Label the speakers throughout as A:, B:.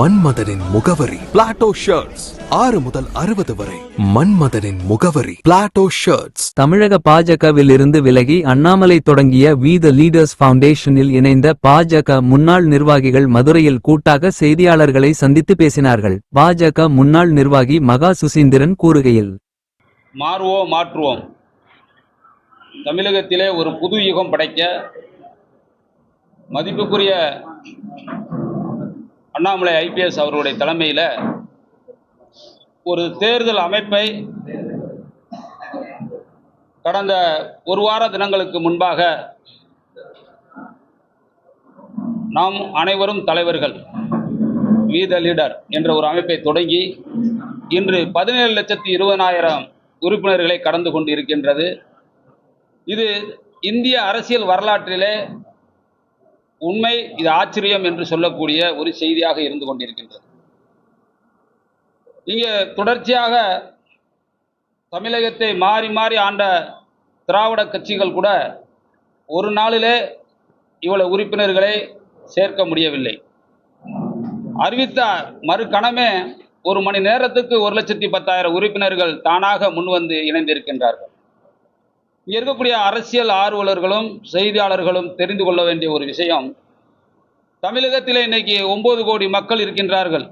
A: மன்மதனின் முகவரி Plato shirts. 6 முதல் 60 வரை. மன்மதனின் முகவரி பிளாட்டோ ஷர்ட்ஸ்.
B: தமிழக பாஜகவில் இருந்து விலகி அண்ணாமலை தொடங்கிய வி த லீடர்ஸ் ஃபவுண்டேஷனில் இணைந்த பாஜக முன்னாள் நிர்வாகிகள் மதுரையில் கூட்டாக செய்தியாளர்களை சந்தித்து பேசினார்கள். பாஜக முன்னாள் நிர்வாகி மகா சுசீந்திரன் கூறுகையில்,
C: மாறுவோம் மாற்றுவோம். தமிழகத்திலே ஒரு புது யுகம் படைக்க மதிப்புக்குரிய அண்ணாமலை ஐபிஎஸ் அவர்களுடைய தலைமையில் ஒரு தேர்தல் அமைப்பை கடந்த ஒரு வார தினங்களுக்கு முன்பாக நாம் அனைவரும் தலைவர்கள் வி த லீடர் என்ற ஒரு அமைப்பை தொடங்கி இன்று 17,20,000 உறுப்பினர்களை கடந்து கொண்டு இருக்கின்றது. இது இந்திய அரசியல் வரலாற்றிலே உண்மை, இது ஆச்சரியம் என்று சொல்லக்கூடிய ஒரு செய்தியாக இருந்து கொண்டிருக்கின்றது. இங்கே தொடர்ச்சியாக தமிழகத்தை மாறி மாறி ஆண்ட திராவிட கட்சிகள் கூட ஒரு நாளிலே இவ்வளவு உறுப்பினர்களை சேர்க்க முடியவில்லை. அறிவித்த மறுகணமே ஒரு மணி நேரத்துக்கு 1,10,000 உறுப்பினர்கள் தானாக முன்வந்து இணைந்திருக்கின்றார்கள். இங்கே இருக்கக்கூடிய அரசியல் ஆர்வலர்களும் செய்தியாளர்களும் தெரிந்து கொள்ள வேண்டிய ஒரு விஷயம், தமிழகத்திலே இன்னைக்கு 9 கோடி மக்கள் இருக்கின்றார்கள்.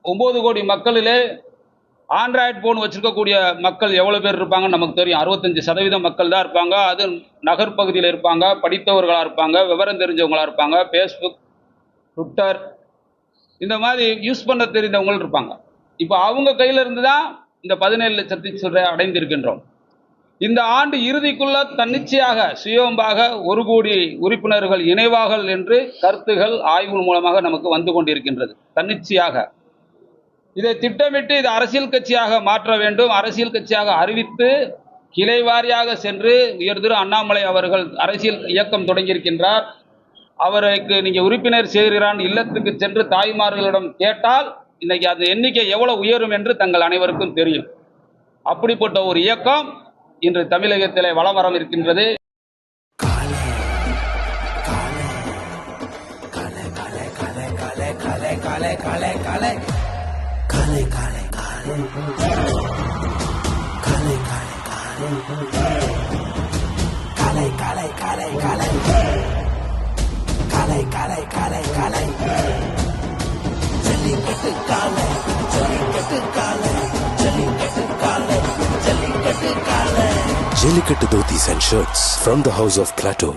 C: 9 கோடி மக்களிலே ஆண்ட்ராய்டு ஃபோன் வச்சுருக்கக்கூடிய மக்கள் எவ்வளோ பேர் இருப்பாங்கன்னு நமக்கு தெரியும். 65% மக்கள் தான் இருப்பாங்க. அது நகர்ப்பகுதியில் இருப்பாங்க, படித்தவர்களாக இருப்பாங்க, விவரம் தெரிஞ்சவங்களாக இருப்பாங்க, ஃபேஸ்புக், ட்விட்டர் இந்த மாதிரி யூஸ் பண்ண தெரிந்தவங்க இருப்பாங்க. இப்போ அவங்க கையில் இருந்து தான் இந்த 17 லட்சத்தை அடைந்திருக்கின்றோம். இந்த ஆண்டு இறுதிக்குள்ள தன்னிச்சையாக சுயம்பாக 1 கோடி உறுப்பினர்கள் இணைவார்கள் என்று கருத்துகள் ஆய்வு மூலமாக நமக்கு வந்து கொண்டிருக்கின்றது. தன்னிச்சையாக இதை திட்டமிட்டு இது அரசியல் கட்சியாக மாற்ற வேண்டும். அரசியல் கட்சியாக அறிவித்து கிளை வாரியாக சென்று உயர்திரு அண்ணாமலை அவர்கள் அரசியல் இயக்கம் தொடங்கியிருக்கின்றார். அவருக்கு நீங்கள் உறுப்பினர் சேர்கிறான் இல்லத்துக்கு சென்று தாய்மார்களிடம் கேட்டால் இன்னைக்கு அந்த எண்ணிக்கை எவ்வளவு உயரும் என்று தங்கள் அனைவருக்கும் தெரியும். அப்படிப்பட்ட ஒரு இயக்கம் இன்று தமிழகத்திலே வலம் வர இருக்கின்றது.
A: Jellicate dhotis and shirts from the house of Plateau.